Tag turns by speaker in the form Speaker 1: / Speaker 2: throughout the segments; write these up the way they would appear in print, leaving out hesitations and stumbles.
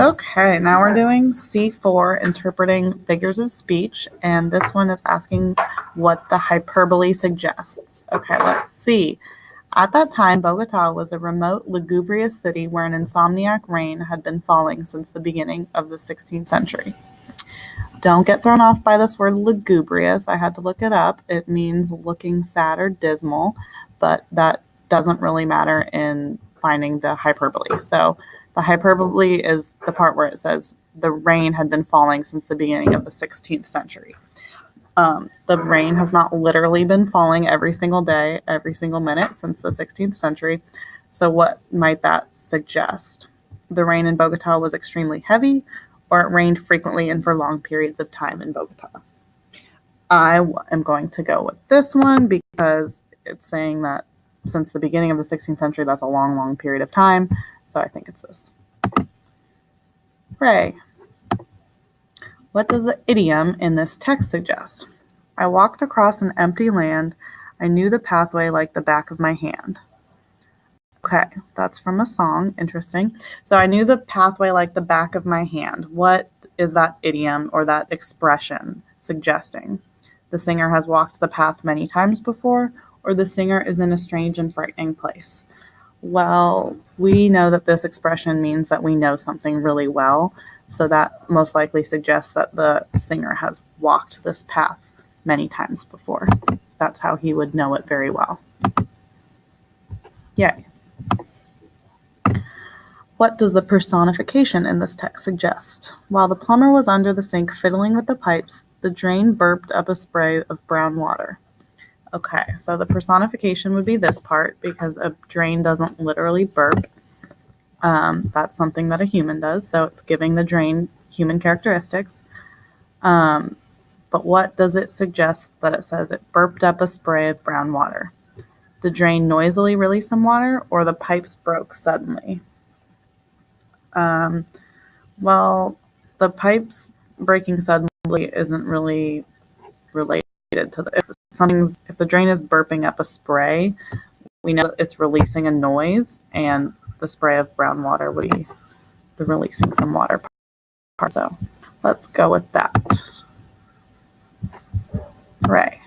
Speaker 1: Okay, now we're doing C4, interpreting figures of speech, and this one is asking what the hyperbole suggests. Okay, let's see. At that time, Bogota was a remote, lugubrious city where an insomniac rain had been falling since the beginning of the 16th century. Don't get thrown off by this word lugubrious. I had to look it up. It means looking sad or dismal, but that doesn't really matter in finding the hyperbole. So the hyperbole is the part where it says the rain had been falling since the beginning of the 16th century. The rain has not literally been falling every single day, every single minute since the 16th century. So what might that suggest? The rain in Bogota was extremely heavy, or it rained frequently and for long periods of time in Bogota. I am going to go with this one because it's saying that since the beginning of the 16th century, that's a long, long period of time. So I think it's this. Hooray. What does the idiom in this text suggest? I walked across an empty land. I knew the pathway like the back of my hand. Okay, that's from a song. Interesting. So I knew the pathway like the back of my hand. What is that idiom or that expression suggesting? The singer has walked the path many times before, or the singer is in a strange and frightening place. Well, we know that this expression means that we know something really well, so that most likely suggests that the singer has walked this path many times before. That's how he would know it very well. Yay. What does the personification in this text suggest? While the plumber was under the sink fiddling with the pipes, the drain burped up a spray of brown water. Okay, so the personification would be this part because a drain doesn't literally burp. That's something that a human does, so it's giving the drain human characteristics. But what does it suggest that it says it burped up a spray of brown water? The drain noisily released some water, or the pipes broke suddenly? Well, the pipes breaking suddenly isn't really related to if the drain is burping up a spray, we know that it's releasing a noise, and the spray of brown water would be the releasing some water part. So let's go with that. Hooray.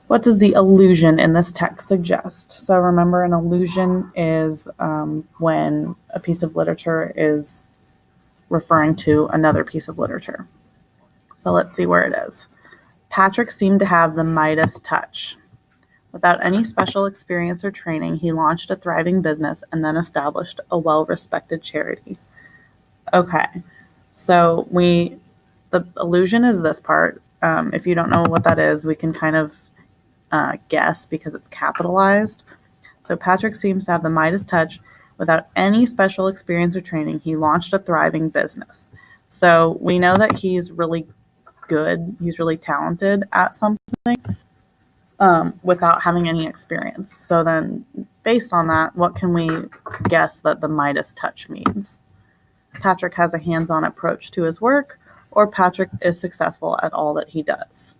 Speaker 1: What does the allusion in this text suggest? So remember, an allusion is when a piece of literature is referring to another piece of literature. So let's see where it is. Patrick seemed to have the Midas touch. Without any special experience or training, he launched a thriving business and then established a well-respected charity. Okay, so the allusion is this part. If you don't know what that is, we can kind of guess because it's capitalized. So Patrick seems to have the Midas touch. Without any special experience or training, he launched a thriving business. So we know that he's really good. He's really talented at something without having any experience. So then based on that, what can we guess that the Midas touch means? Patrick has a hands-on approach to his work, or Patrick is successful at all that he does.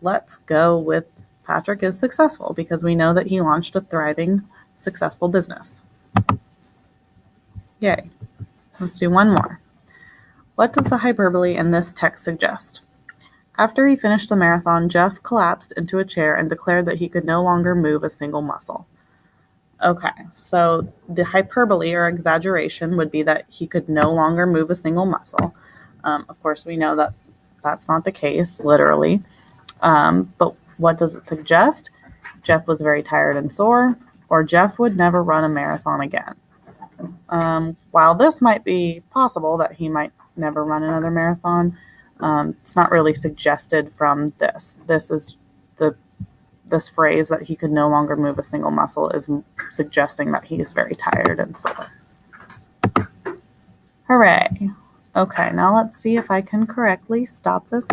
Speaker 1: Let's go with Patrick is successful because we know that he launched a thriving, successful business. Yay. Let's do one more. What does the hyperbole in this text suggest? After he finished the marathon, Jeff collapsed into a chair and declared that he could no longer move a single muscle. Okay, so the hyperbole or exaggeration would be that he could no longer move a single muscle. Of course, we know that that's not the case, literally. But what does it suggest? Jeff was very tired and sore, or Jeff would never run a marathon again. While this might be possible that he might never run another marathon, it's not really suggested from this. This phrase that he could no longer move a single muscle is suggesting that he is very tired and sore. Hooray. Okay, now let's see if I can correctly stop this video.